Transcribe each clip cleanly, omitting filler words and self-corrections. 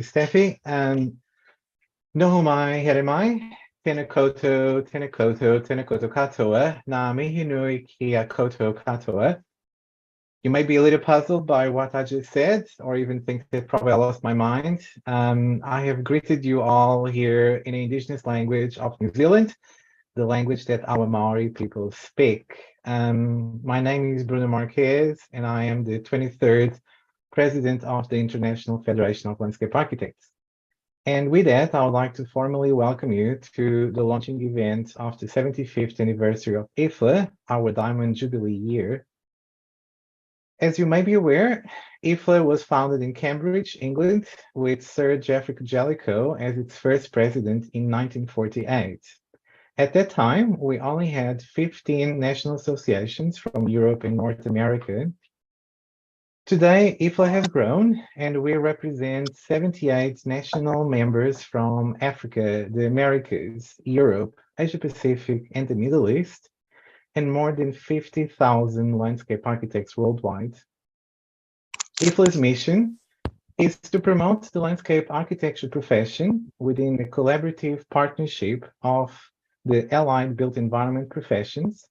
Steffi. Nohumai Heremai, Tenekoto Katoa, Na Mihinui Kia Koto Katoa. You might be a little puzzled by what I just said, or even think that probably I lost my mind. I have greeted you all here in the indigenous language of New Zealand, the language that our Maori people speak. My name is Bruno Marques, and I am the 23rd president of the International Federation of Landscape Architects. And with that, I would like to formally welcome you to the launching event of the 75th anniversary of IFLA, our Diamond Jubilee year. As you may be aware, IFLA was founded in Cambridge, England, with Sir Geoffrey Jellicoe as its first president in 1948. At that time, we only had 15 national associations from Europe and North America. Today, IFLA has grown, and we represent 78 national members from Africa, the Americas, Europe, Asia-Pacific, and the Middle East, and more than 50,000 landscape architects worldwide. IFLA's mission is to promote the landscape architecture profession within the collaborative partnership of the allied built environment professions,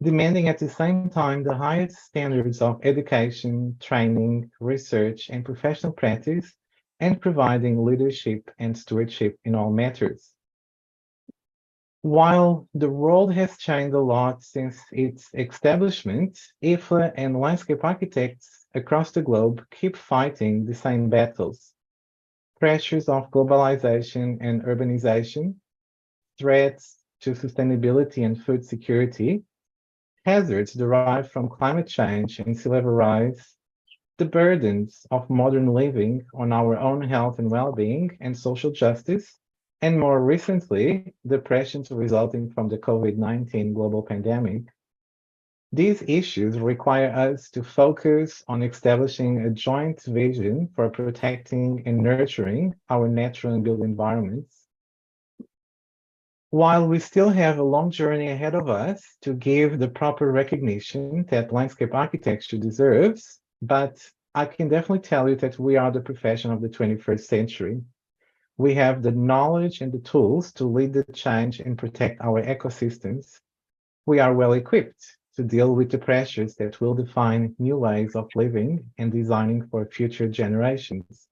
demanding at the same time the highest standards of education, training, research, and professional practice, and providing leadership and stewardship in all matters. While the world has changed a lot since its establishment, IFLA and landscape architects across the globe keep fighting the same battles. Pressures of globalization and urbanization, threats to sustainability and food security, hazards derived from climate change and sea level rise, the burdens of modern living on our own health and well-being and social justice, and more recently, the pressures resulting from the COVID-19 global pandemic. These issues require us to focus on establishing a joint vision for protecting and nurturing our natural and built environments. While we still have a long journey ahead of us to give the proper recognition that landscape architecture deserves, but I can definitely tell you that we are the profession of the 21st century. We have the knowledge and the tools to lead the change and protect our ecosystems. We are well equipped to deal with the pressures that will define new ways of living and designing for future generations.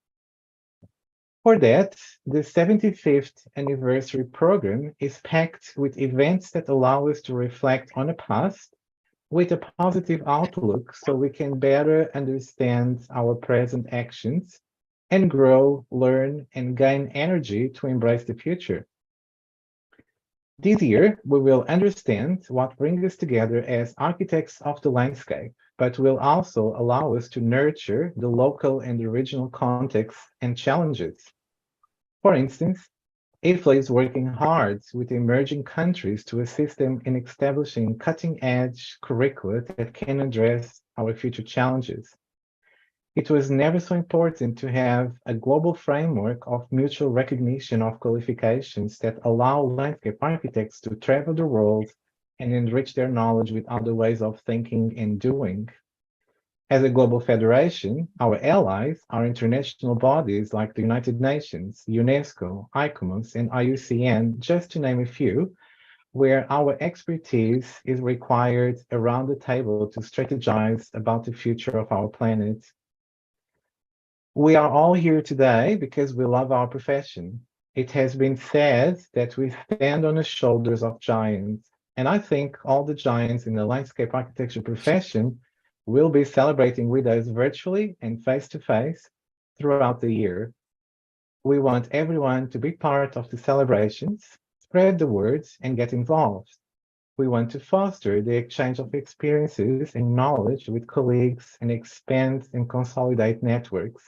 For that, the 75th anniversary program is packed with events that allow us to reflect on the past with a positive outlook so we can better understand our present actions and grow, learn, and gain energy to embrace the future. This year, we will understand what brings us together as architects of the landscape, but will also allow us to nurture the local and the regional contexts and challenges. For instance, IFLA is working hard with emerging countries to assist them in establishing cutting-edge curricula that can address our future challenges. It was never so important to have a global framework of mutual recognition of qualifications that allow landscape architects to travel the world and enrich their knowledge with other ways of thinking and doing. As a global federation, our allies are international bodies like the United Nations, UNESCO, ICOMOS, and IUCN, just to name a few, where our expertise is required around the table to strategize about the future of our planet. We are all here today because we love our profession. It has been said that we stand on the shoulders of giants, and I think all the giants in the landscape architecture profession will be celebrating with us virtually and face-to-face throughout the year. We want everyone to be part of the celebrations, spread the words, and get involved. We want to foster the exchange of experiences and knowledge with colleagues and expand and consolidate networks.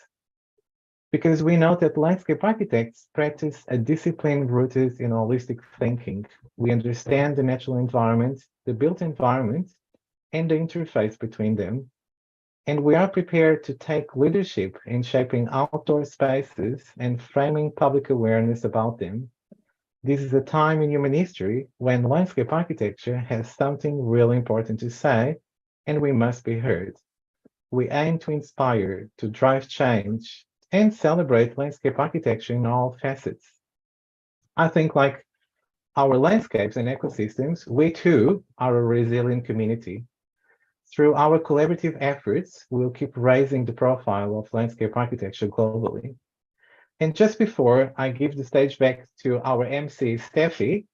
Because we know that landscape architects practice a discipline rooted in holistic thinking. We understand the natural environment, the built environment, and the interface between them. And we are prepared to take leadership in shaping outdoor spaces and framing public awareness about them. This is a time in human history when landscape architecture has something really important to say, and we must be heard. We aim to inspire, to drive change, and celebrate landscape architecture in all facets. I think, like our landscapes and ecosystems, we too are a resilient community. Through our collaborative efforts, we'll keep raising the profile of landscape architecture globally. And just before I give the stage back to our MC, Steffi,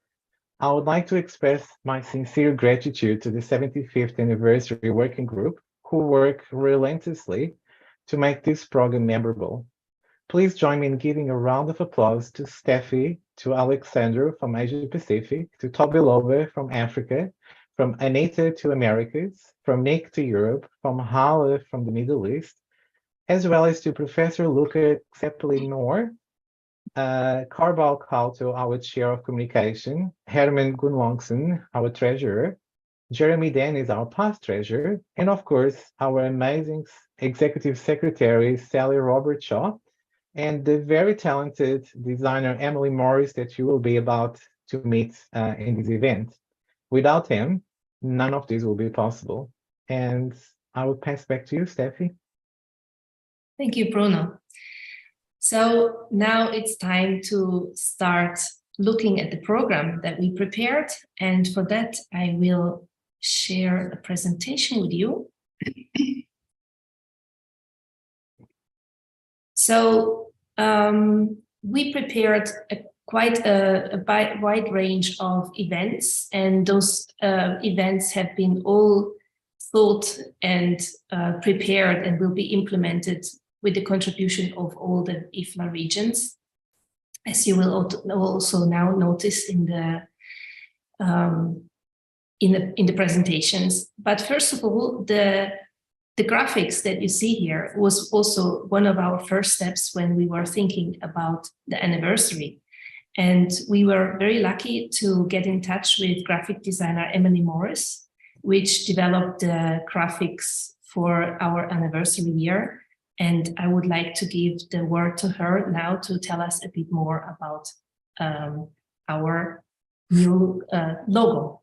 I would like to express my sincere gratitude to the 75th Anniversary Working Group, who work relentlessly to make this program memorable. Please join me in giving a round of applause to Steffi, to Alexander from Asia Pacific, to Toby Lobe from Africa, from Anita to Americas, from Nick to Europe, from Hala from the Middle East, as well as to Professor Luca Zeppelin-Noor, Carbal Calto, our Chair of Communication, Herman Gunlongsen, our Treasurer, Jeremy Dennis, our past Treasurer, and of course, our amazing Executive Secretary, Sally Robertshaw, and the very talented designer, Emily Morris, that you will be about to meet in this event. Without him, none of this will be possible. And I will pass back to you, Steffi. Thank you, Bruno. So now it's time to start looking at the program that we prepared. And for that, I will share a presentation with you. So we prepared quite a wide range of events, and those events have been all thought and prepared and will be implemented with the contribution of all the IFLA regions, as you will also now notice in the presentations. But first of all, the graphics that you see here was also one of our first steps when we were thinking about the anniversary. And we were very lucky to get in touch with graphic designer Emily Morris, which developed the graphics for our anniversary year. And I would like to give the word to her now to tell us a bit more about our new logo.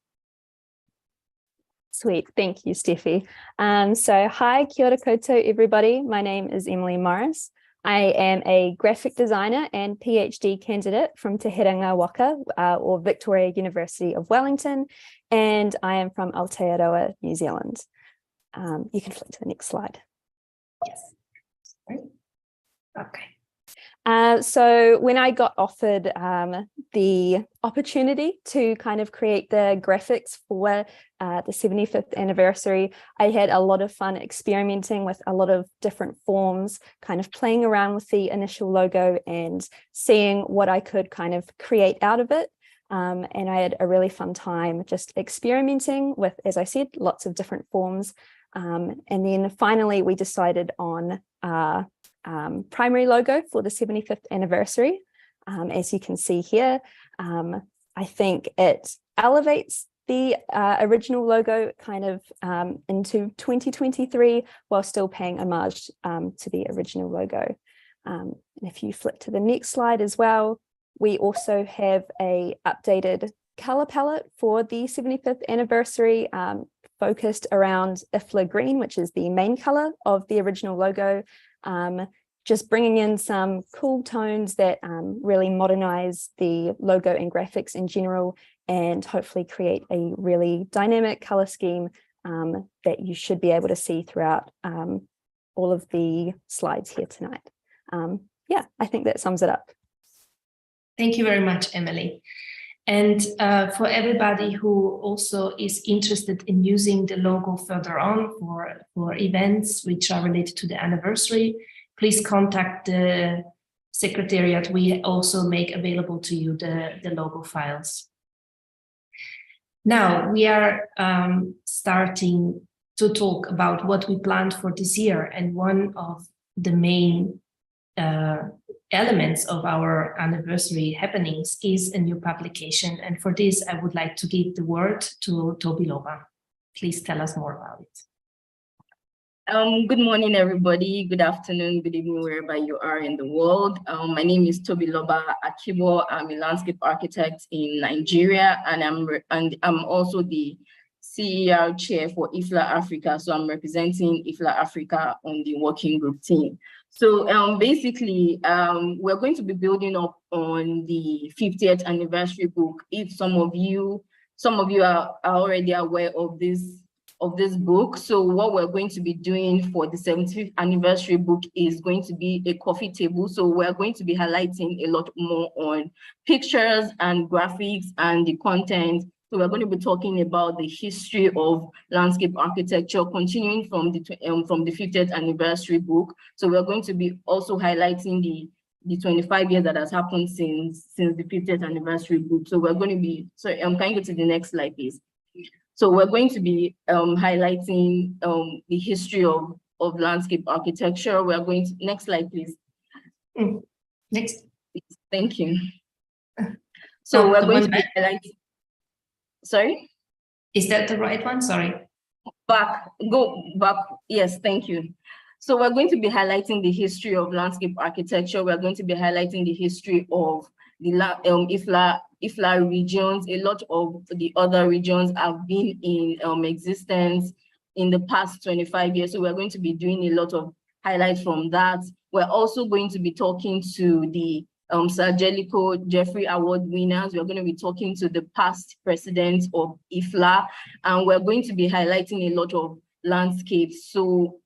Sweet, thank you, Steffi. So hi, kia ora koutou, everybody. My name is Emily Morris. I am a graphic designer and PhD candidate from Te Herenga Waka, or Victoria University of Wellington, and I am from Aotearoa, New Zealand. You can flick to the next slide. Yes. Okay. So when I got offered the opportunity to kind of create the graphics for the 75th anniversary, I had a lot of fun experimenting with a lot of different forms, kind of playing around with the initial logo and seeing what I could kind of create out of it. And I had a really fun time just experimenting with, as I said, lots of different forms. And then finally, we decided on primary logo for the 75th anniversary. As you can see here, I think it elevates the original logo kind of into 2023 while still paying homage to the original logo. And if you flip to the next slide as well, we also have a updated color palette for the 75th anniversary, focused around IFLA green, which is the main color of the original logo, just bringing in some cool tones that really modernize the logo and graphics in general, and hopefully create a really dynamic color scheme that you should be able to see throughout all of the slides here tonight. Yeah, I think that sums it up. Thank you very much, Emily. And for everybody who also is interested in using the logo further on for events which are related to the anniversary, please contact the Secretariat. We also make available to you the logo files. Now we are starting to talk about what we planned for this year, and one of the main elements of our anniversary happenings is a new publication. And for this, I would like to give the word to Toby Loba. Please tell us more about it. Good morning, everybody. Good afternoon, good evening, wherever you are in the world. My name is Toby Loba Akibo. I'm a landscape architect in Nigeria, and I'm also the CER chair for IFLA Africa. So I'm representing IFLA Africa on the working group team. So basically, we're going to be building up on the 50th anniversary book. If some of you are already aware of this book. So what we're going to be doing for the 75th anniversary book is going to be a coffee table. So we're going to be highlighting a lot more on pictures and graphics and the content. So we're going to be talking about the history of landscape architecture, continuing from the 50th anniversary book. So we're going to be also highlighting the 25 years that has happened since the 50th anniversary book. So we're going to be, sorry, can you go to the next slide, please? So we're going to be highlighting the history of landscape architecture. We are going to, next slide, please. Next. Thank you. So we're going to be highlighting, sorry? Is that the right one? Sorry. Go back. Yes, thank you. So we're going to be highlighting the history of landscape architecture. We're going to be highlighting the history of the IFLA regions. A lot of the other regions have been in existence in the past 25 years. So we're going to be doing a lot of highlights from that. We're also going to be talking to the Sir Jellicoe Jeffrey Award winners. We're going to be talking to the past presidents of IFLA, and we're going to be highlighting a lot of landscapes. So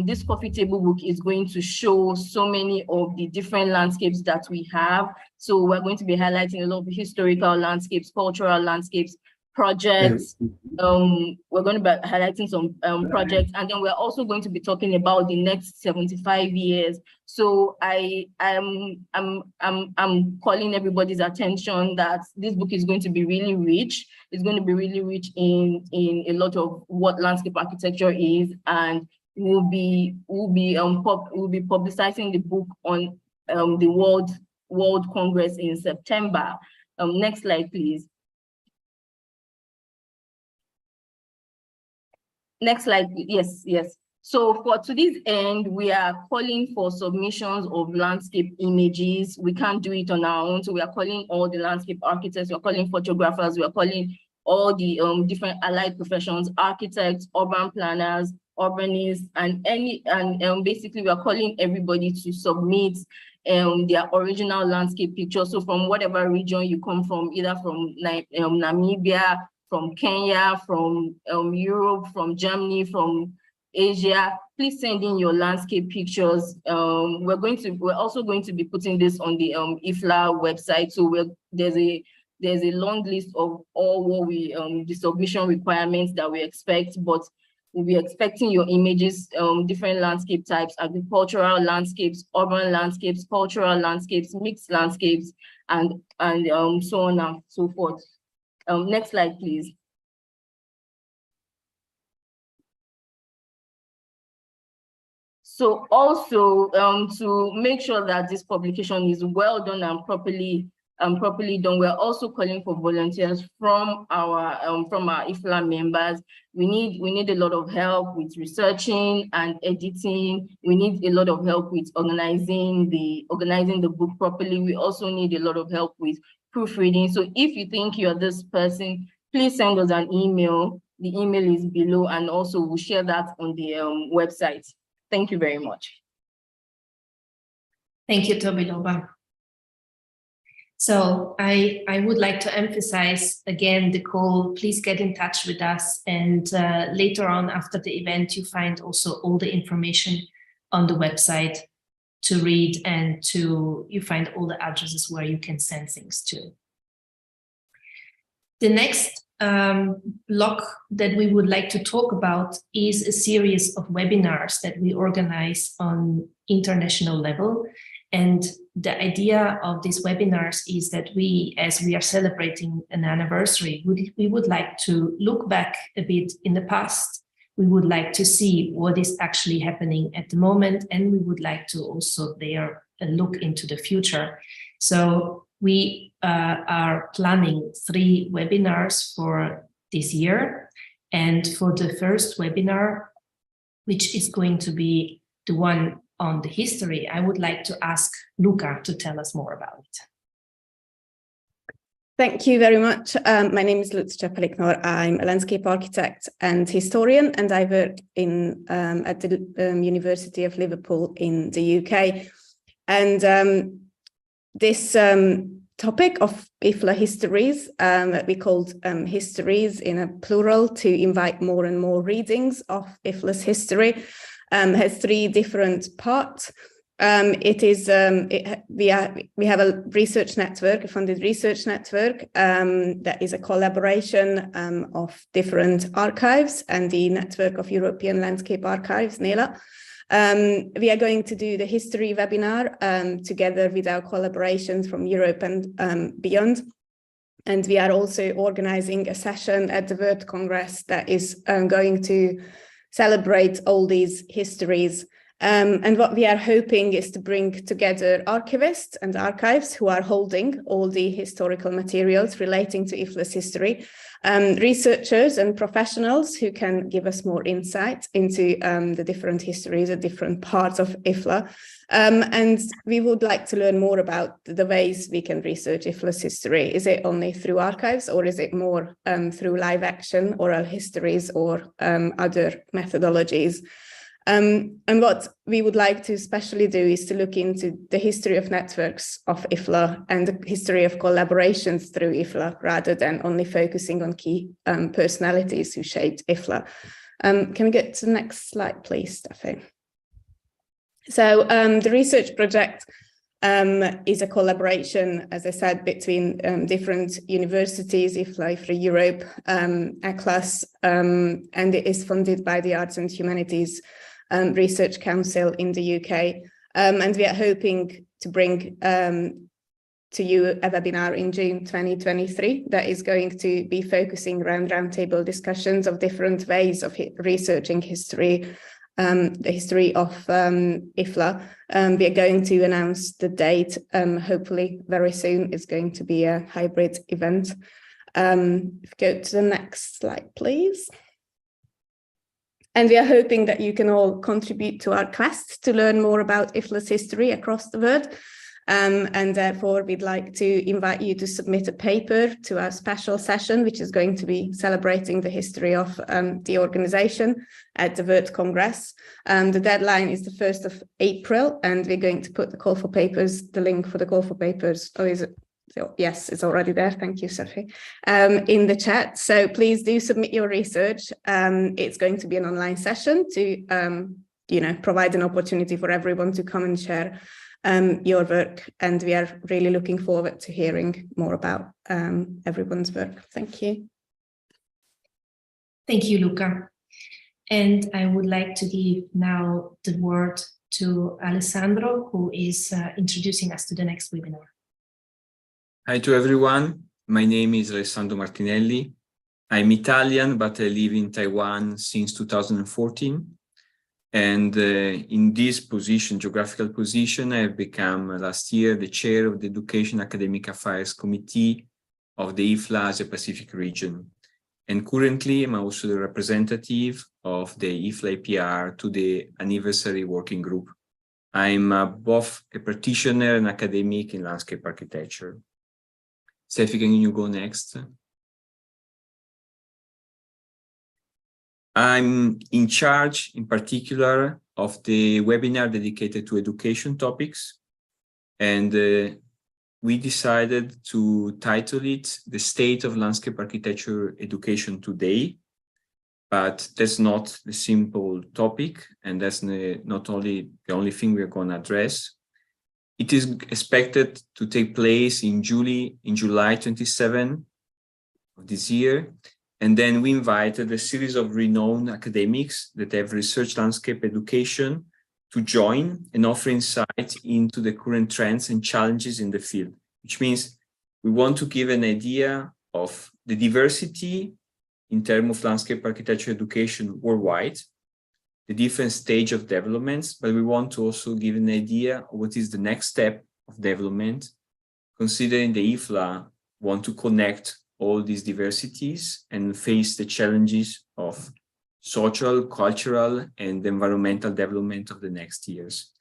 this coffee table book is going to show so many of the different landscapes that we have. So we're going to be highlighting a lot of historical landscapes, cultural landscapes, projects. We're going to be highlighting some projects, and then we're also going to be talking about the next 75 years. So I'm calling everybody's attention that this book is going to be really rich. It's going to be really rich in a lot of what landscape architecture is, and we'll be publicizing the book on the World Congress in September. Next slide, please. Next slide, yes. So to this end, we are calling for submissions of landscape images. We can't do it on our own, so we are calling all the landscape architects, we're calling photographers, we're calling all the different allied professions, architects, urban planners, urbanists, and basically we are calling everybody to submit their original landscape picture. So from whatever region you come from, either from Namibia, from Kenya, from Europe, from Germany, from Asia, please send in your landscape pictures. We're also going to be putting this on the IFLA website. So there's a long list of all what the submission requirements that we expect, but we'll be expecting your images, different landscape types, agricultural landscapes, urban landscapes, cultural landscapes, mixed landscapes, and so on and so forth. Next slide, please. So also to make sure that this publication is well done and properly done, we're also calling for volunteers from our IFLA members. We need a lot of help with researching and editing. We need a lot of help with organizing the book properly. We also need a lot of help with proofreading. So if you think you're this person, please send us an email. The email is below, and also we'll share that on the website. Thank you very much. Thank you, Tobiloba. So I would like to emphasize again the call, please get in touch with us, and later on after the event you find also all the information on the website to read, and you find all the addresses where you can send things to. The next block that we would like to talk about is a series of webinars that we organize on international level. And the idea of these webinars is that we, as we are celebrating an anniversary, we would like to look back a bit in the past. We would like to see what is actually happening at the moment, and we would like to also there look into the future. So we are planning 3 webinars for this year. And for the first webinar, which is going to be the one on the history, I would like to ask Luca to tell us more about it. Thank you very much. My name is Lutz Csapaliknor. I'm a landscape architect and historian, and I work at the University of Liverpool in the UK. And this topic of IFLA histories, we called histories in a plural to invite more and more readings of IFLA's history, has three different parts. We have a research network, a funded research network that is a collaboration of different archives and the Network of European Landscape Archives, NELA. We are going to do the history webinar together with our collaborations from Europe and beyond. And we are also organizing a session at the World Congress that is going to celebrate all these histories. And what we are hoping is to bring together archivists and archives who are holding all the historical materials relating to IFLA's history, researchers and professionals who can give us more insight into the different histories, the different parts of IFLA. And we would like to learn more about the ways we can research IFLA's history. Is it only through archives, or is it more through live action, oral histories, or other methodologies? And what we would like to especially do is to look into the history of networks of IFLA and the history of collaborations through IFLA, rather than only focusing on key personalities who shaped IFLA. Can we get to the next slide, please, Steffi? So the research project is a collaboration, as I said, between different universities, IFLA Europe, ECLAS, and it is funded by the Arts and Humanities Research Council in the UK. And we are hoping to bring to you a webinar in June 2023 that is going to be focusing around roundtable discussions of different ways of researching history, the history of IFLA. We are going to announce the date, hopefully very soon. It's going to be a hybrid event. Go to the next slide, please. And we are hoping that you can all contribute to our quest to learn more about IFLA's history across the world. And therefore, we'd like to invite you to submit a paper to our special session, which is going to be celebrating the history of the organization at the World Congress. The deadline is the 1st of April, and we're going to put the call for papers, the link for the call for papers. Oh, is it? So, yes, it's already there. Thank you, Sophie, in the chat. So please do submit your research. It's going to be an online session to, provide an opportunity for everyone to come and share your work. And we are really looking forward to hearing more about everyone's work. Thank you. Thank you, Luca. And I would like to give now the word to Alessandro, who is introducing us to the next webinar. Hi to everyone. My name is Alessandro Martinelli. I'm Italian, but I live in Taiwan since 2014. And in this position, geographical position, I have become last year the chair of the Education Academic Affairs Committee of the IFLA Asia Pacific region. And currently, I'm also the representative of the IFLA APR to the Anniversary Working Group. I'm both a practitioner and academic in landscape architecture. Steffi, can you go next? I'm in charge, in particular, of the webinar dedicated to education topics. And we decided to title it The State of Landscape Architecture Education Today. But that's not the simple topic, and that's not only the only thing we're going to address. It is expected to take place in July 27 of this year. And then we invited a series of renowned academics that have researched landscape education to join and offer insight into the current trends and challenges in the field, which means we want to give an idea of the diversity in terms of landscape architecture education worldwide, the different stage of developments, but we want to also give an idea of what is the next step of development, considering the IFLA want to connect all these diversities and face the challenges of social, cultural, and environmental development of the next years.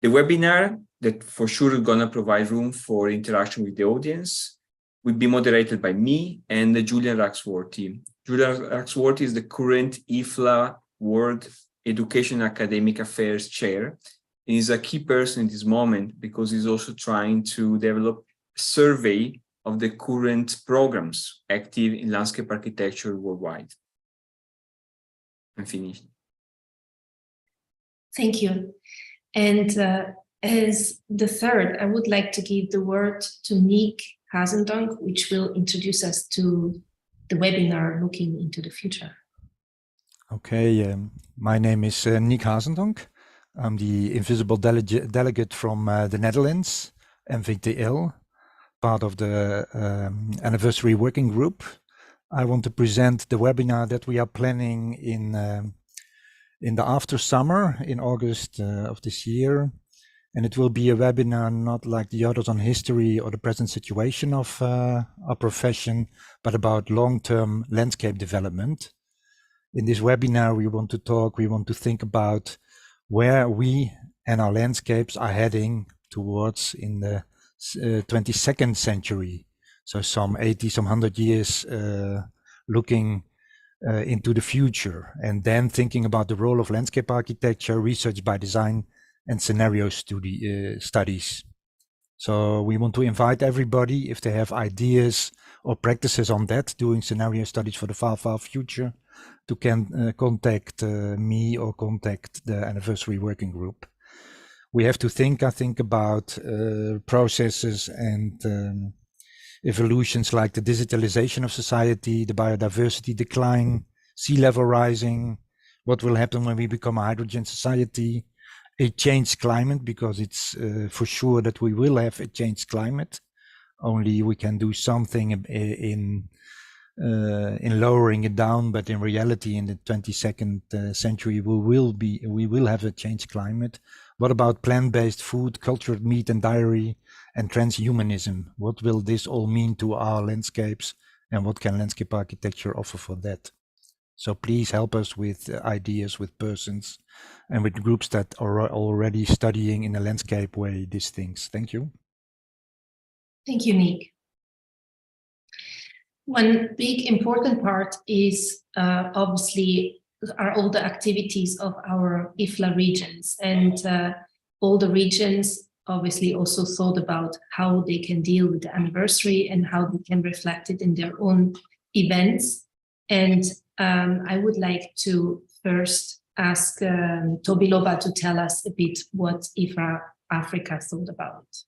The webinar that for sure is going to provide room for interaction with the audience will be moderated by me and Julian Raxworthy. Julian Raxworthy is the current IFLA World Education Academic Affairs Chair. He is a key person in this moment because he's also trying to develop a survey of the current programs active in landscape architecture worldwide. I'm finished. Thank you. And as the third, I would like to give the word to Nick Hazendonk, which will introduce us to the webinar Looking into the Future. Okay, my name is Nick Hazendonk. I'm the invisible delegate from the Netherlands, NVTL, part of the anniversary working group. I want to present the webinar that we are planning in the after summer in August of this year. And it will be a webinar not like the others on history or the present situation of our profession, but about long-term landscape development. In this webinar, we want to think about where we and our landscapes are heading towards in the 22nd century. So some 80, some 100 years looking into the future, and then thinking about the role of landscape architecture, research by design, and scenario studies. So we want to invite everybody, if they have ideas or practices on that, doing scenario studies for the far, far future, to contact me or contact the anniversary working group. We have to think, I think, about processes and evolutions like the digitalization of society, the biodiversity decline, sea level rising, what will happen when we become a hydrogen society, a changed climate, because it's for sure that we will have a changed climate. Only we can do something in lowering it down, but in reality, in the 22nd century, we will have a changed climate. What about plant-based food, cultured meat and dairy, and transhumanism? What will this all mean to our landscapes, and what can landscape architecture offer for that? So please help us with ideas, with persons, and with groups that are already studying in a landscape way these things. Thank you. Thank you, Nick. One big important part is obviously are all the activities of our IFLA regions, and all the regions obviously also thought about how they can deal with the anniversary and how they can reflect it in their own events. And I would like to first ask Toby Loba to tell us a bit what IFLA Africa thought about.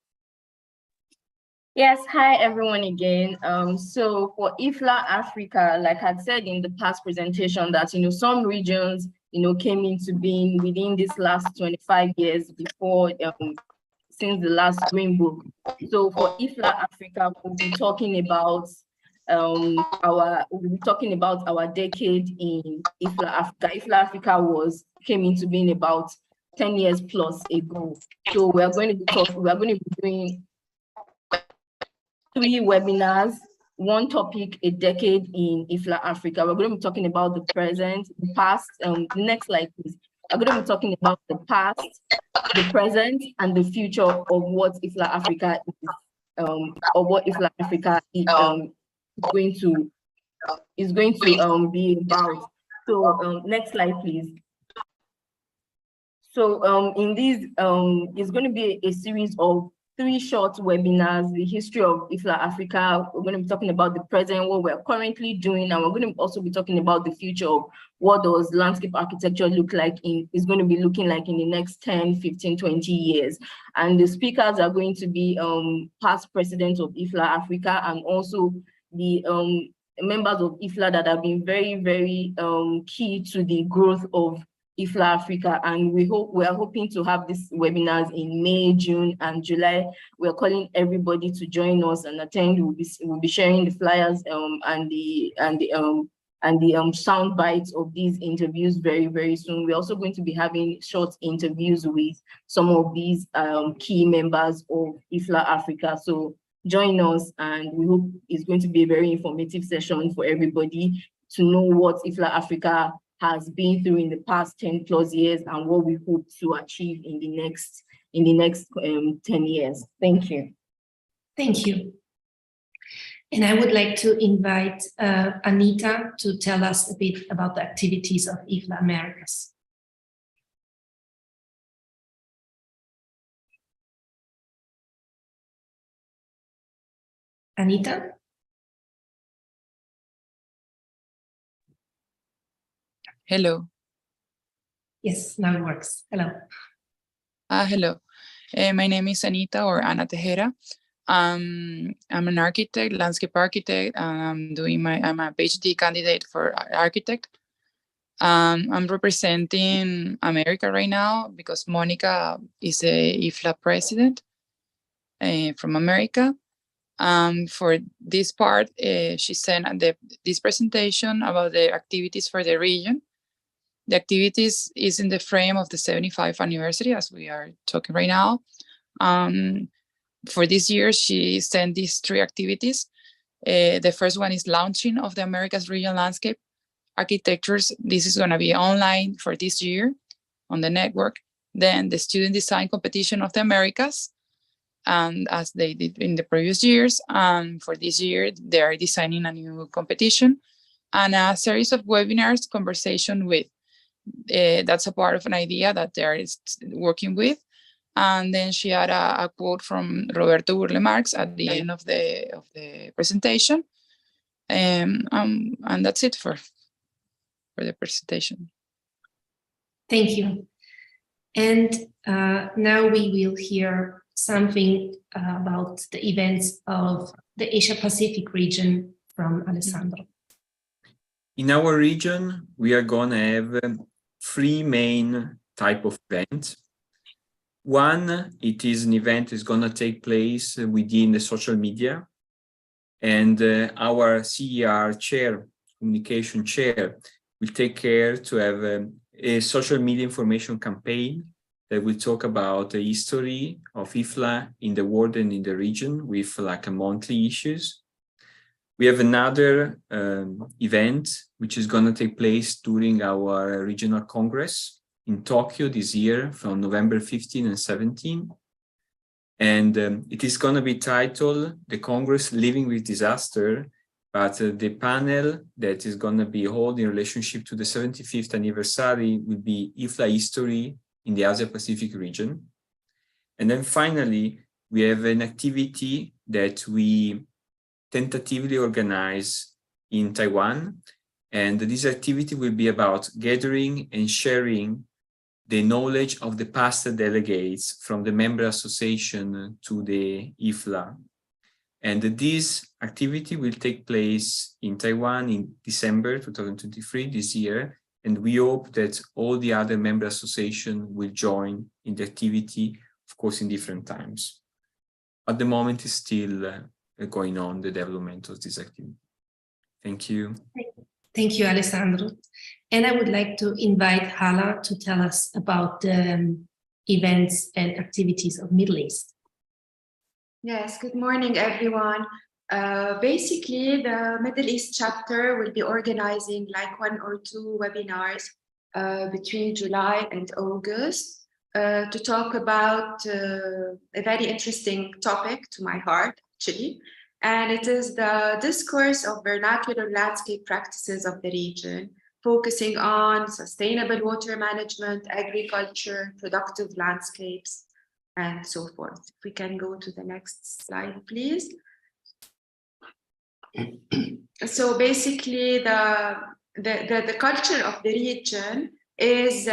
Yes, hi everyone again. So for IFLA Africa, like I said in the past presentation, that some regions came into being within this last 25 years before since the last Green Book. So for IFLA Africa, we'll be talking about our decade in IFLA Africa. IFLA Africa came into being about 10 years plus ago. So we are going to be doing 3 webinars, one topic a decade in IFLA Africa. We're going to be talking about the present, the past. The next slide, please. We're going to be talking about the past, the present, and the future of what IFLA Africa is, or what IFLA Africa is going to be about. So next slide, please. So in these, it's going to be a series of 3 short webinars: the history of IFLA Africa. We're going to be talking about the present, what we're currently doing, and we're going to also be talking about the future of what does landscape architecture look like is going to be looking like in the next 10, 15, 20 years. And the speakers are going to be past presidents of IFLA Africa, and also the members of IFLA that have been very, very key to the growth of IFLA Africa. And we are hoping to have these webinars in May, June, and July. We are calling everybody to join us and attend. We'll be sharing the flyers and the sound bites of these interviews very, very soon. We're also going to be having short interviews with some of these key members of IFLA Africa. So join us, and we hope it's going to be a very informative session for everybody to know what IFLA Africa has been through in the past 10 plus years and what we hope to achieve in the next 10 years. Thank you. Thank you. And I would like to invite Anita to tell us a bit about the activities of IFLA Americas. Anita? Hello. Yes, now it works. Hello. Hello. My name is Anita, or Ana Tejera. I'm an architect, landscape architect. I'm a PhD candidate for architect. I'm representing America right now because Monica is a IFLA president from America. For this part, she sent this presentation about the activities for the region. The activities is in the frame of the 75th anniversary, as we are talking right now. For this year, she sent these 3 activities. The first one is launching of the Americas Region Landscape Architectures. This is going to be online for this year on the network. Then the student design competition of the Americas, and as they did in the previous years. For this year, they are designing a new competition and a series of webinars, conversation with. That's a part of an idea that they are working with. And then she had a quote from Roberto Burle Marx at the end of the presentation. And that's it for the presentation. Thank you. And now we will hear something about the events of the Asia Pacific region from Alessandro. In our region, we are going to have 3 main type of events. One, it is an event that's going to take place within the social media, and our CER chair, communication chair, will take care to have a social media information campaign that will talk about the history of IFLA in the world and in the region with like a monthly issues. We have another event which is going to take place during our regional congress in Tokyo this year from November 15 and 17. And it is going to be titled The Congress Living with Disaster, but the panel that is going to be held in relationship to the 75th anniversary will be IFLA history in the Asia Pacific region. And then finally, we have an activity that we tentatively organize in Taiwan. And this activity will be about gathering and sharing the knowledge of the past delegates from the member association to the IFLA. And this activity will take place in Taiwan in December 2023, this year. And we hope that all the other member associations will join in the activity, of course, in different times. At the moment, it's still going on, the development of this activity. Thank you. Thank you, Alessandro. And I would like to invite Hala to tell us about the events and activities of Middle East. Yes, good morning, everyone. Basically, the Middle East chapter will be organizing like 1 or 2 webinars between July and August to talk about a very interesting topic to my heart, actually. And it is the discourse of vernacular landscape practices of the region, focusing on sustainable water management, agriculture, productive landscapes, and so forth. If we can go to the next slide, please. So basically, the culture of the region is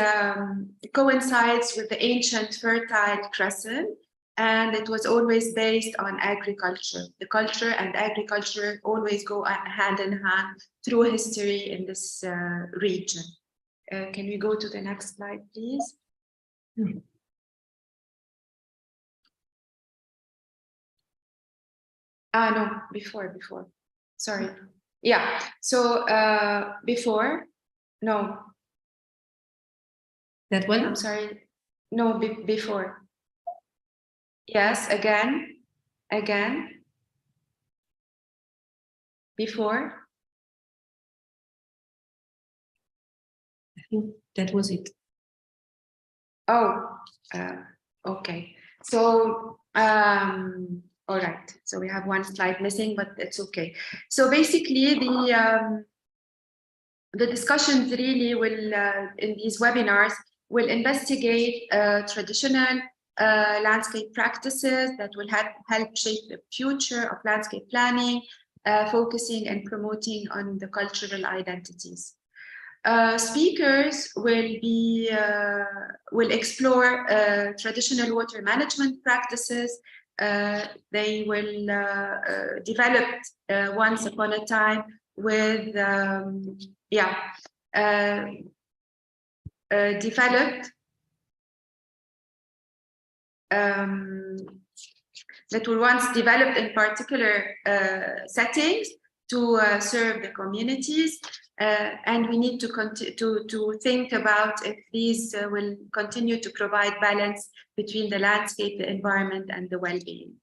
coincides with the ancient Fertile Crescent, and it was always based on agriculture. The culture and agriculture always go hand in hand through history in this region. Can we go to the next slide, please? No, before. Sorry. Yeah, so before, no. That one? I'm sorry. No, before. Yes, again. Before. I think that was it. Oh, okay. So, All right, so we have one slide missing, but it's okay. So basically, the discussions really will, in these webinars, will investigate traditional landscape practices that will help shape the future of landscape planning, focusing and promoting on the cultural identities. Speakers will explore traditional water management practices. They will develop once upon a time with developed that were once developed in particular settings to serve the communities, and we need to think about if these will continue to provide balance between the landscape, the environment, and the well-being.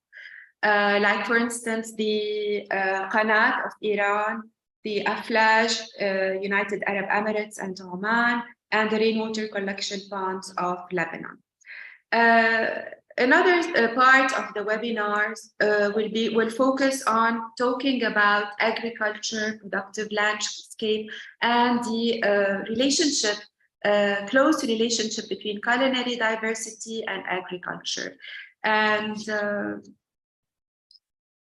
Like for instance, the Qanat of Iran, the Aflaj, United Arab Emirates and Oman, and the rainwater collection ponds of Lebanon. Another part of the webinars will focus on talking about agriculture, productive landscape, and the close relationship between culinary diversity and agriculture. And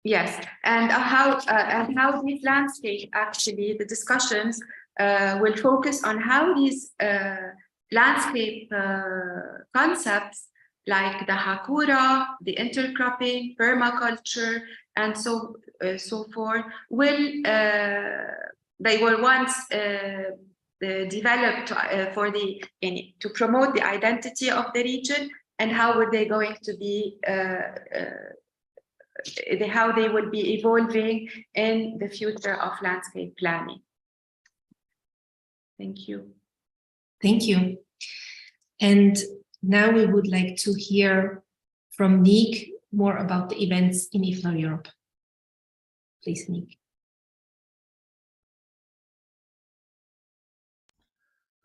yes, and how these landscapes actually, the discussions will focus on how these landscape concepts like the hakura, the intercropping, permaculture, and so forth they were once developed to promote the identity of the region, and how were they going to be how they will be evolving in the future of landscape planning. Thank you. Thank you. And now we would like to hear from Nick more about the events in IFLA Europe. Please, Nick.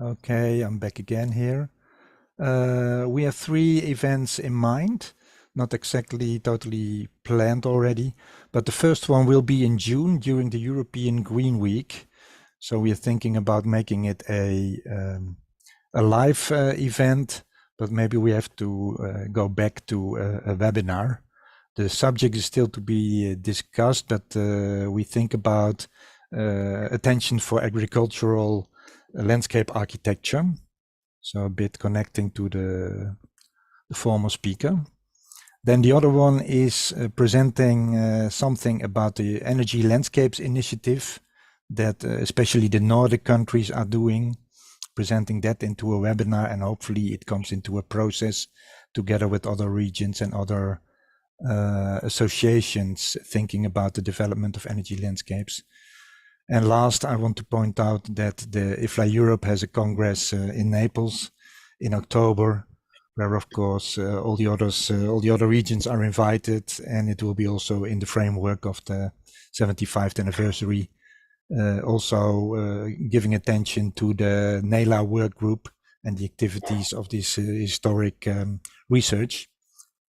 Okay, I'm back again here. We have 3 events in mind, not exactly totally planned already, but the first one will be in June during the European Green Week. So we are thinking about making it a live event, but maybe we have to go back to a webinar. The subject is still to be discussed, but we think about attention for agricultural landscape architecture. So a bit connecting to the former speaker. Then the other one is presenting something about the Energy Landscapes Initiative that especially the Nordic countries are doing, presenting that into a webinar, and hopefully it comes into a process together with other regions and other associations thinking about the development of energy landscapes. And last, I want to point out that the IFLA Europe has a congress in Naples in October, where of course all the other regions are invited, and it will be also in the framework of the 75th anniversary. Also giving attention to the NELA work group and the activities of this historic research.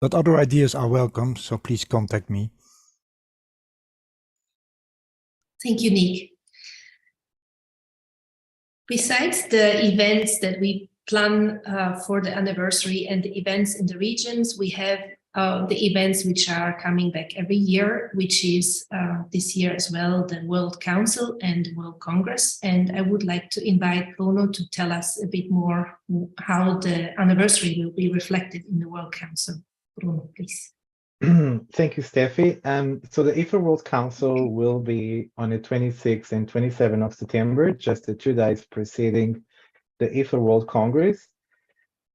But other ideas are welcome, so please contact me. Thank you, Nick. Besides the events that we plan for the anniversary and the events in the regions, we have the events which are coming back every year, which is this year as well, the World Council and the World Congress. And I would like to invite Bruno to tell us a bit more how the anniversary will be reflected in the World Council. Bruno, please. Thank you, Steffi. So the IFLA World Council will be on the 26th and 27th of September, just the 2 days preceding the IFLA World Congress.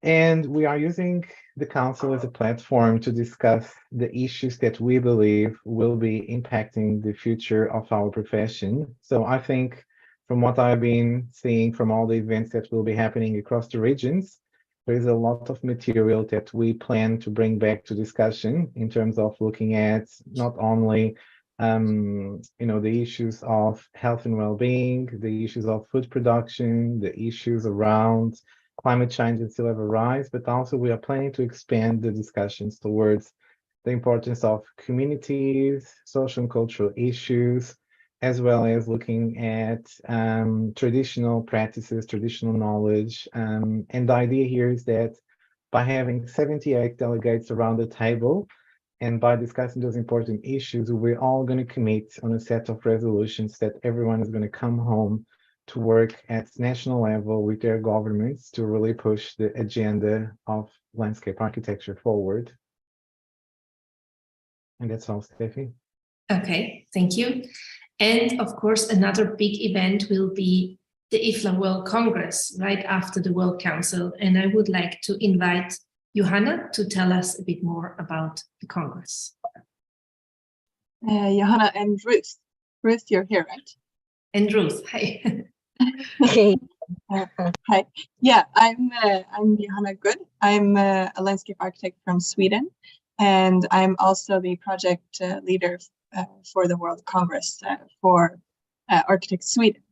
And we are using the Council as a platform to discuss the issues that we believe will be impacting the future of our profession. So I think from what I've been seeing from all the events that will be happening across the regions, there is a lot of material that we plan to bring back to discussion in terms of looking at not only the issues of health and well-being, the issues of food production, the issues around climate change and sea level rise, but also we are planning to expand the discussions towards the importance of communities, social and cultural issues, as well as looking at traditional practices, traditional knowledge. And the idea here is that by having 78 delegates around the table, and by discussing those important issues, we're all going to commit on a set of resolutions that everyone is going to come home to work at national level with their governments to really push the agenda of landscape architecture forward. And that's all, Steffi. Okay, thank you. And of course, another big event will be the IFLA World Congress right after the World Council. And I would like to invite Johanna to tell us a bit more about the Congress. Johanna and Ruth. Ruth, you're here, right? And Ruth, hi. Hi. Yeah, I'm Johanna Good. I'm a landscape architect from Sweden, and I'm also the project leader for the World Congress for Architects Sweden.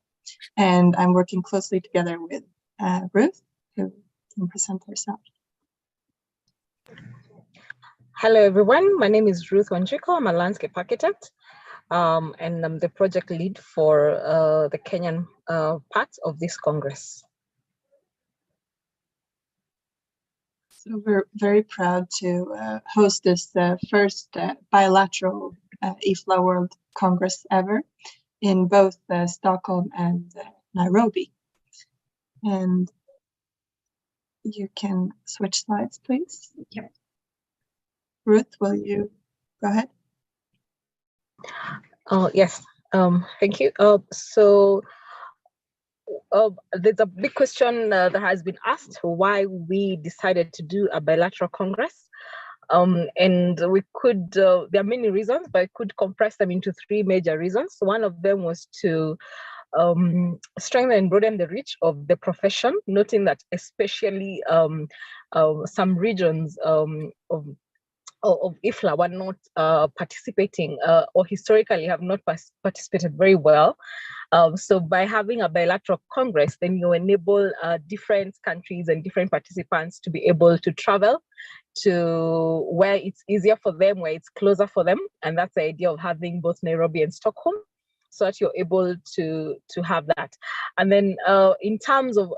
And I'm working closely together with Ruth, who can present herself. Hello, everyone. My name is Ruth Wanjiko. I'm a landscape architect, and I'm the project lead for the Kenyan part of this Congress. So we're very proud to host this first bilateral IFLA World Congress ever in both Stockholm and Nairobi. And you can switch slides, please. Yep. Ruth, will you go ahead? Yes, thank you. There's a big question that has been asked why we decided to do a bilateral Congress. And we could, there are many reasons, but I could compress them into three major reasons. One of them was to strengthen and broaden the reach of the profession, noting that especially some regions of IFLA were not participating or historically have not participated very well. So by having a bilateral Congress, then you enable different countries and different participants to be able to travel to where it's easier for them, where it's closer for them. And that's the idea of having both Nairobi and Stockholm, so that you're able to have that. And then in terms of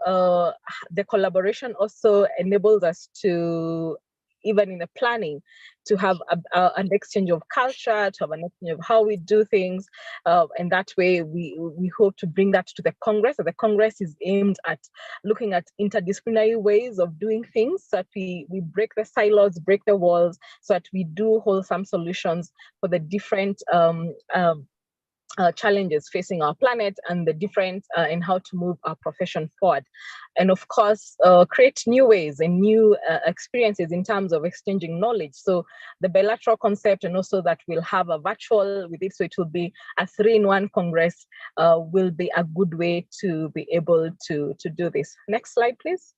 the collaboration also enables us to, even in the planning, to have an exchange of culture, to have an exchange of how we do things. And that way we hope to bring that to the Congress. So the Congress is aimed at looking at interdisciplinary ways of doing things, so that we break the silos, break the walls, so that we do wholesome solutions for the different challenges facing our planet and the difference in how to move our profession forward. And of course, create new ways and new experiences in terms of exchanging knowledge. So the bilateral concept, and also that we'll have a virtual with it, so it will be a 3-in-1 Congress, will be a good way to be able to do this. Next slide, please.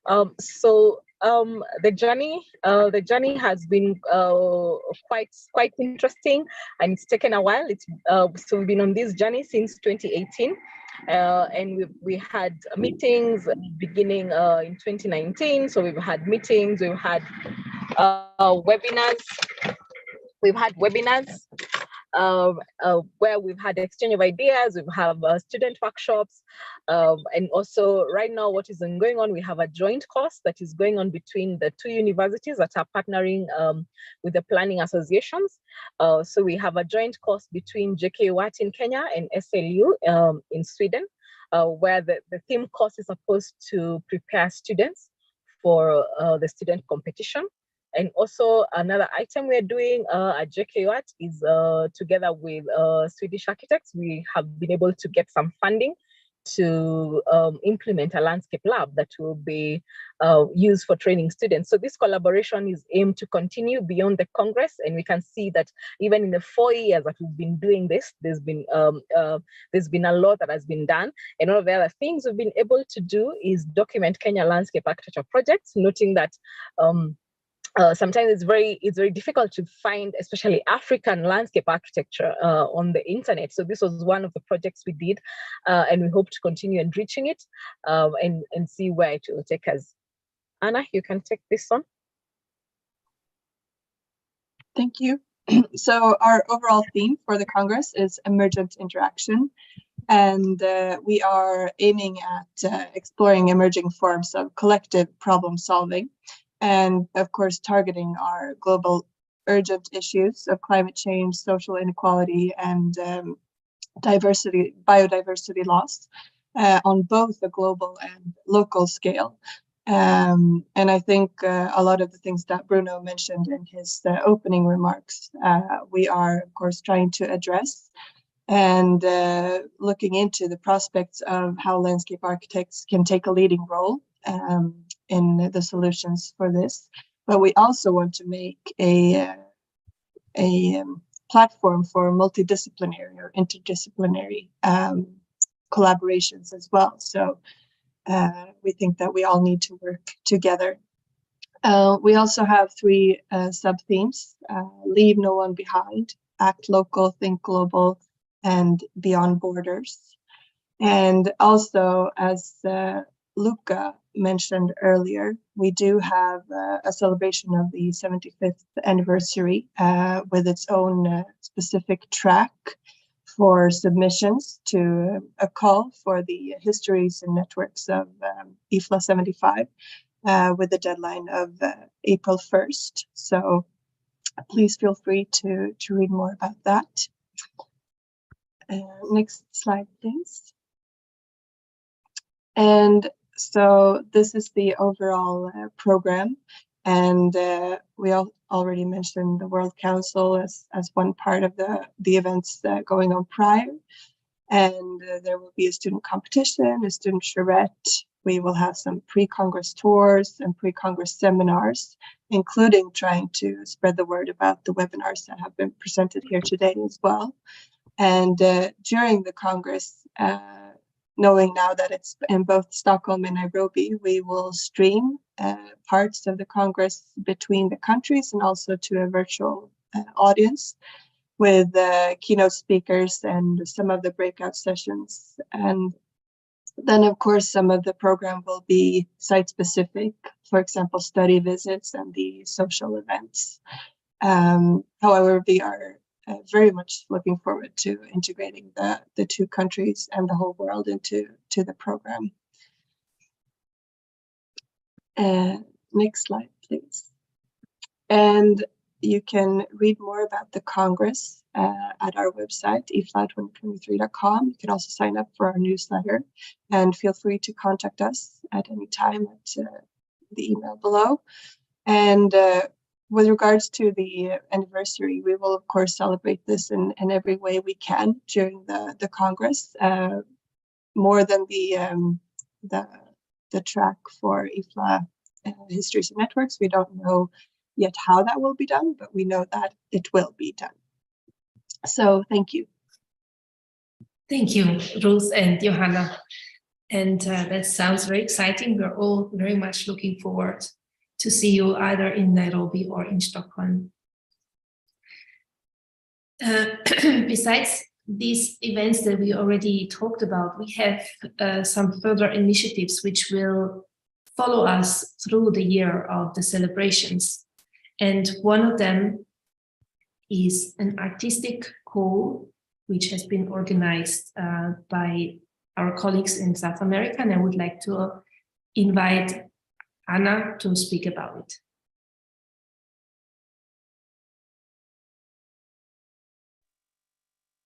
The journey has been quite interesting, and it's taken a while. So we've been on this journey since 2018, and we had meetings beginning in 2019. So we've had meetings, we've had webinars. We've had webinars where we've had exchange of ideas, we have student workshops, and also right now what is going on, we have a joint course that is going on between the two universities that are partnering with the planning associations. So we have a joint course between JKUAT in Kenya and SLU in Sweden, where the theme course is supposed to prepare students for the student competition. And also another item we're doing at JKUAT is together with Swedish architects, we have been able to get some funding to implement a landscape lab that will be used for training students. So this collaboration is aimed to continue beyond the Congress, and we can see that even in the 4 years that we've been doing this, there's been a lot that has been done. And one of the other things we've been able to do is document Kenya landscape architecture projects, noting that sometimes it's very difficult to find, especially African landscape architecture on the internet. So this was one of the projects we did, and we hope to continue enriching it and see where it will take us. Anna, you can take this on. Thank you. So our overall theme for the Congress is emergent interaction. And we are aiming at exploring emerging forms of collective problem solving. And of course, targeting our global urgent issues of climate change, social inequality, and biodiversity loss on both the global and local scale. And I think a lot of the things that Bruno mentioned in his opening remarks, we are, of course, trying to address and looking into the prospects of how landscape architects can take a leading role in the solutions for this. But we also want to make a platform for multidisciplinary or interdisciplinary collaborations as well. So we think that we all need to work together. We also have 3 sub-themes: leave no one behind, act local, think global, and beyond borders. And also, as Luca mentioned earlier, we do have a celebration of the 75th anniversary with its own specific track for submissions to a call for the histories and networks of IFLA 75 with a deadline of April 1st. So please feel free to read more about that. Next slide, please. And so this is the overall program. And we already mentioned the World Council as one part of the events going on prior. And there will be a student competition, a student charrette. We will have some pre-Congress tours and pre-Congress seminars, including trying to spread the word about the webinars that have been presented here today as well. And during the Congress, knowing now that it's in both Stockholm and Nairobi, we will stream parts of the Congress between the countries and also to a virtual audience with keynote speakers and some of the breakout sessions. And then, of course, some of the program will be site-specific, for example, study visits and the social events. However, we are very much looking forward to integrating the 2 countries and the whole world into the program. Next slide, please. And you can read more about the Congress at our website, ifla2023.com. You can also sign up for our newsletter, and feel free to contact us at any time at the email below. And with regards to the anniversary, we will, of course, celebrate this in every way we can during the Congress. More than the track for IFLA Histories and Networks, we don't know yet how that will be done, but we know that it will be done. So thank you. Thank you, Ruth and Johanna. And that sounds very exciting. We're all very much looking forward to see you either in Nairobi or in Stockholm. Besides these events that we already talked about, we have some further initiatives which will follow us through the year of the celebrations. And one of them is an artistic call, which has been organized by our colleagues in South America. And I would like to invite Anna to speak about it.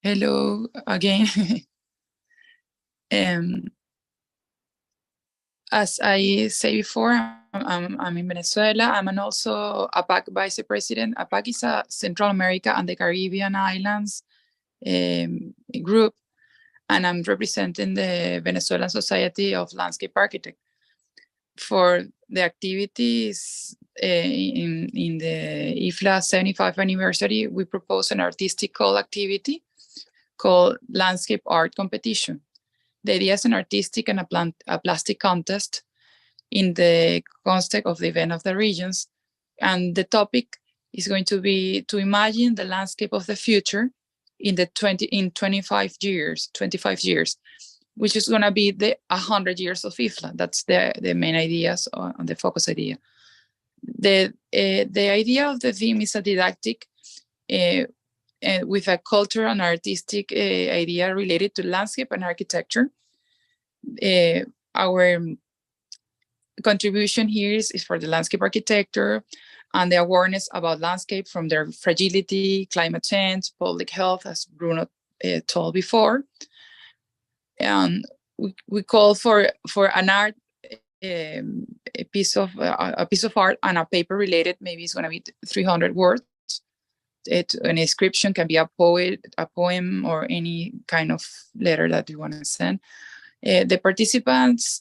Hello again. As I said before, I'm in Venezuela. I'm also APAC Vice President. APAC is a Central America and the Caribbean Islands group, and I'm representing the Venezuelan Society of Landscape Architects. For the activities in the IFLA 75th anniversary, we propose an artistic call activity called Landscape Art Competition. The idea is an artistic and a plastic contest in the context of the event of the regions. And the topic is going to be to imagine the landscape of the future in 25 years, which is going to be the 100 years of IFLA. That's the main ideas on the focus idea. The idea of the theme is a didactic with a cultural and artistic idea related to landscape and architecture. Our contribution here is for the landscape architecture and the awareness about landscape from their fragility, climate change, public health, as Bruno told before. And we call for an art, a piece of art and a paper related. Maybe it's going to be 300 words. An inscription can be a poem, or any kind of letter that you want to send. The participants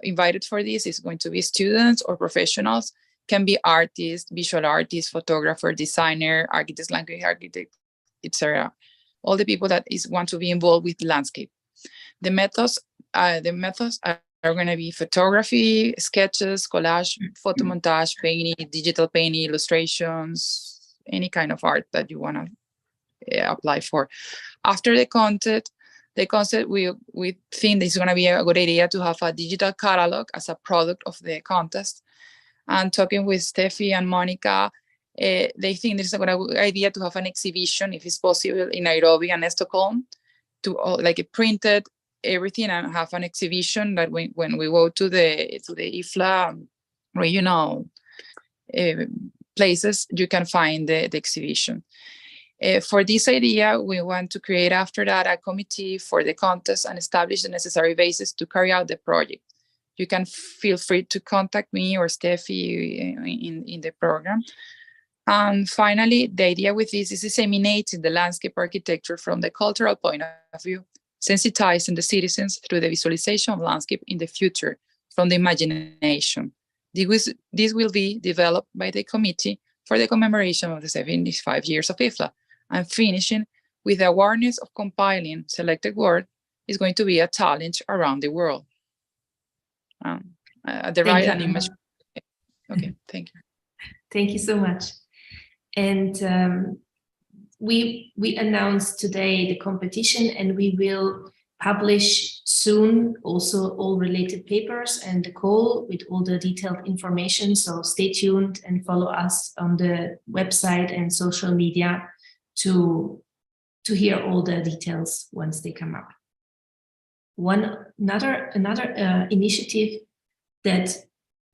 invited for this is going to be students or professionals, can be artists, visual artists, photographer, designer, architects, landscape architect, etc. All the people that want to be involved with landscape. The methods are going to be photography, sketches, collage, photomontage, painting, digital painting, illustrations, any kind of art that you want to apply for. After the concept, we think this is going to be a good idea to have a digital catalog as a product of the contest. And talking with Steffi and Monica, they think this is a good idea to have an exhibition, if it's possible, in Nairobi and Stockholm, to like printed everything and have an exhibition that when we go to the IFLA regional places, you can find the exhibition. For this idea, we want to create after that a committee for the contest and establish the necessary basis to carry out the project. You can feel free to contact me or Steffi in the program. And finally, the idea with this is disseminating the landscape architecture from the cultural point of view, sensitizing the citizens through the visualization of landscape in the future from the imagination. This will be developed by the committee for the commemoration of the 75 years of IFLA. And finishing with the awareness of compiling selected words is going to be a challenge around the world. The right and image. Okay, thank you. Thank you so much. And we announced today the competition, and we will publish soon also all related papers and the call with all the detailed information. So stay tuned and follow us on the website and social media to hear all the details once they come up. Another initiative that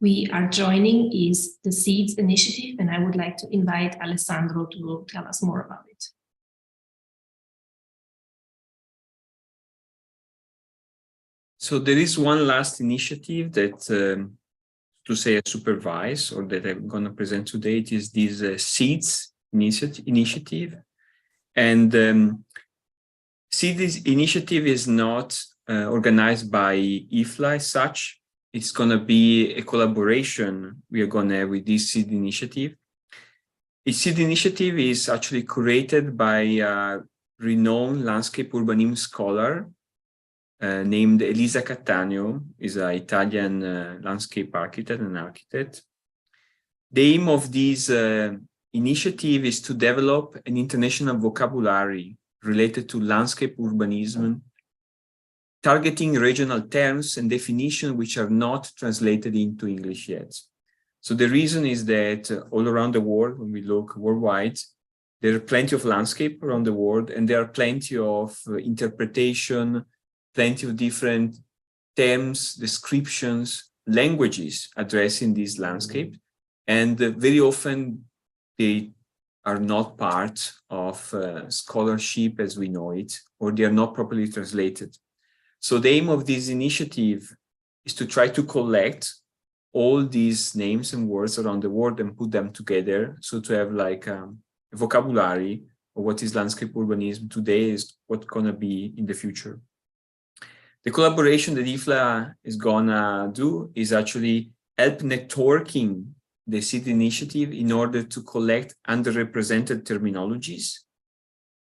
we are joining is the SEEDS initiative, and I would like to invite Alessandro to tell us more about it. So there is one last initiative that, to say, I supervise, or that I'm going to present today. It is this SEEDS initiative. And SEEDS initiative is not organized by IFLA as such. It's going to be a collaboration we are going to have with this SEED initiative. The SEED initiative is actually curated by a renowned landscape urbanism scholar named Elisa Cattaneo, is an Italian landscape architect and architect. The aim of this initiative is to develop an international vocabulary related to landscape urbanism, targeting regional terms and definitions which are not translated into English yet. So the reason is that all around the world, when we look worldwide, there are plenty of landscape around the world, and there are plenty of interpretation, plenty of different terms, descriptions, languages addressing this landscape. And very often they are not part of scholarship as we know it, or they are not properly translated. So the aim of this initiative is to try to collect all these names and words around the world and put them together. So to have like a vocabulary of what is landscape urbanism today is what's going to be in the future. The collaboration that IFLA is going to do is actually help networking the SEED initiative in order to collect underrepresented terminologies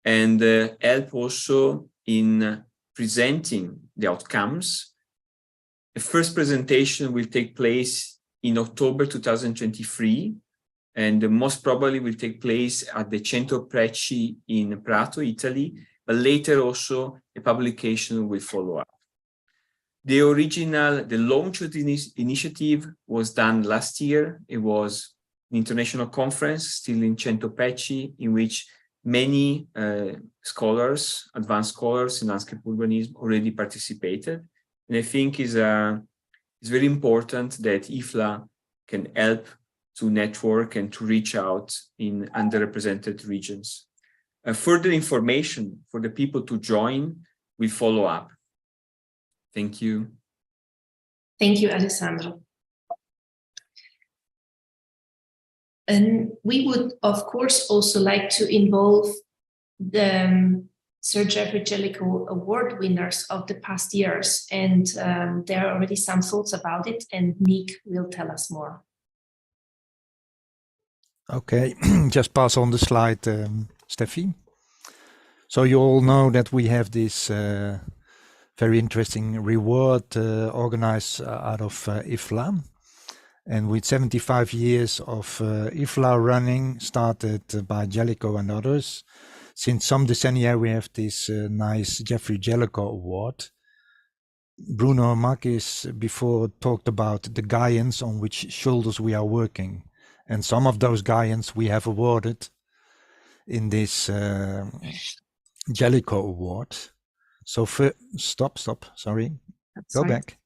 and help also in presenting the outcomes. The first presentation will take place in October 2023, and most probably will take place at the Centro Preci in Prato, Italy, but later also a publication will follow up. The launch of the initiative was done last year. It was an international conference still in Centro Preci, in which many scholars, advanced scholars in landscape urbanism already participated. And I think it's very important that IFLA can help to network and to reach out in underrepresented regions. Further information for the people to join will follow up. Thank you. Thank you, Alessandro. And we would, of course, also like to involve the Sir Geoffrey Jellicoe Award winners of the past years. And there are already some thoughts about it, and Nick will tell us more. Okay, just pass on the slide, Steffi. So you all know that we have this very interesting reward organized out of IFLA. And with 75 years of IFLA running, started by Jellicoe and others, since some decennia we have this nice Geoffrey Jellicoe Award. Bruno Makis before talked about the giants on which shoulders we are working. And some of those giants we have awarded in this Jellicoe Award. So stop, sorry, go back.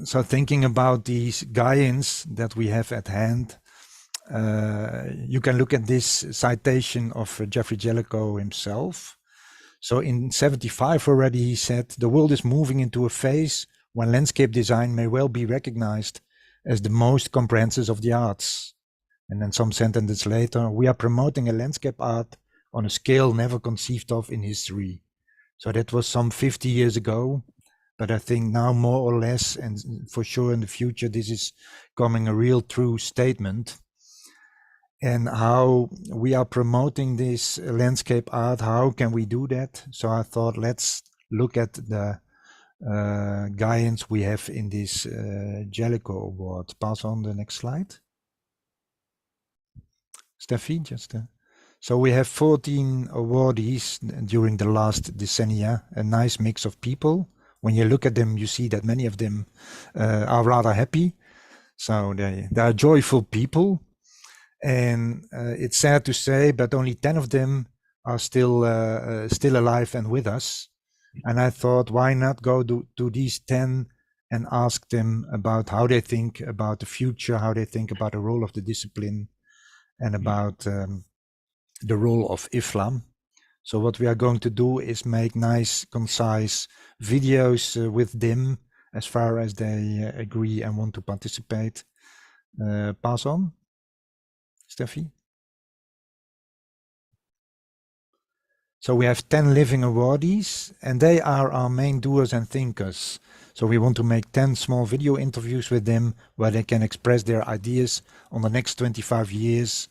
So thinking about these giants that we have at hand, you can look at this citation of Geoffrey Jellicoe himself. So in 75 already he said, the world is moving into a phase when landscape design may well be recognized as the most comprehensive of the arts. And then some sentences later, we are promoting a landscape art on a scale never conceived of in history. So that was some 50 years ago. But I think now more or less, and for sure in the future, this is becoming a real true statement. And how we are promoting this landscape art, how can we do that? So I thought, let's look at the giants we have in this Jellicoe Award. Pass on the next slide. Steffi, just so we have 14 awardees during the last decennia, a nice mix of people. When you look at them, you see that many of them are rather happy. So they are joyful people. And it's sad to say, but only 10 of them are still alive and with us. And I thought, why not go to these 10 and ask them about how they think about the future, how they think about the role of the discipline, and about the role of IFLA. So what we are going to do is make nice, concise videos with them as far as they agree and want to participate. Pass on, Steffi. So we have 10 living awardees, and they are our main doers and thinkers. So we want to make 10 small video interviews with them where they can express their ideas on the next 25 years,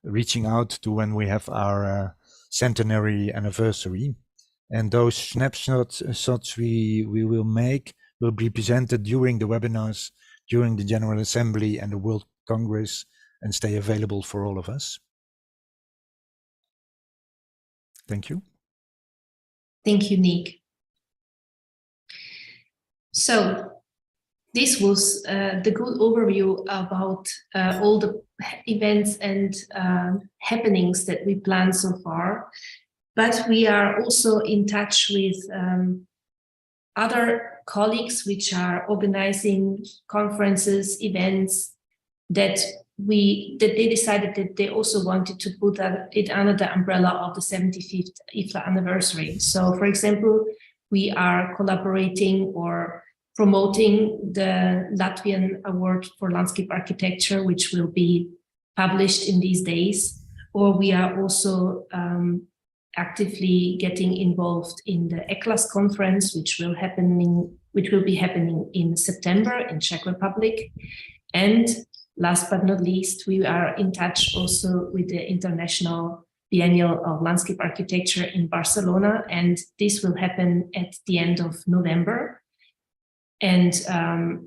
reaching out to when we have our centenary anniversary. And those snapshots we will make will be presented during the webinars, during the General Assembly and the World Congress, and stay available for all of us. Thank you. Thank you, Nick. So this was the good overview about all the events and happenings that we planned so far. But we are also in touch with other colleagues which are organizing conferences, events that they decided that they also wanted to put it under the umbrella of the 75th IFLA anniversary. So, for example, we are collaborating or promoting the Latvian Award for Landscape Architecture, which will be published in these days. Or we are also actively getting involved in the ECLAS conference, which will be happening in September in Czech Republic. And last but not least, we are in touch also with the International Biennial of Landscape Architecture in Barcelona, and this will happen at the end of November. And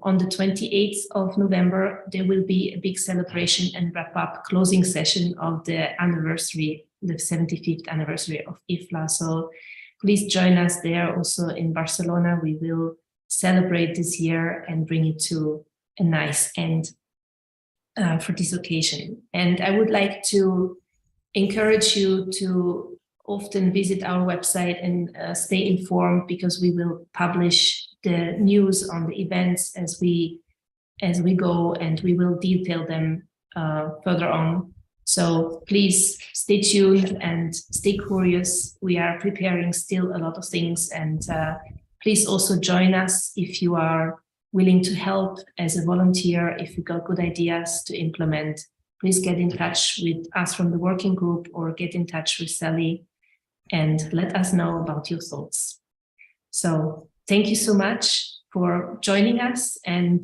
on the 28th of November, there will be a big celebration and wrap-up closing session of the anniversary, the 75th anniversary of IFLA. So please join us there also in Barcelona. We will celebrate this year and bring it to a nice end. for this occasion. And I would like to encourage you to often visit our website and stay informed, because we will publish the news on the events as we go, and we will detail them further on. So please stay tuned and stay curious. We are preparing still a lot of things, and please also join us if you are willing to help as a volunteer. If you got good ideas to implement, please get in touch with us from the working group, or get in touch with Sally and let us know about your thoughts. So thank you so much for joining us, and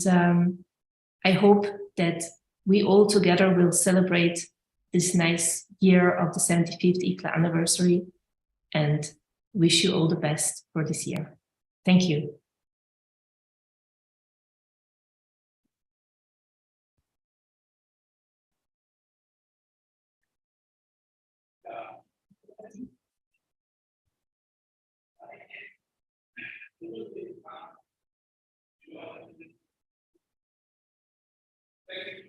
I hope that we all together will celebrate this nice year of the 75th ICLA anniversary, and wish you all the best for this year. Thank you. Thank you.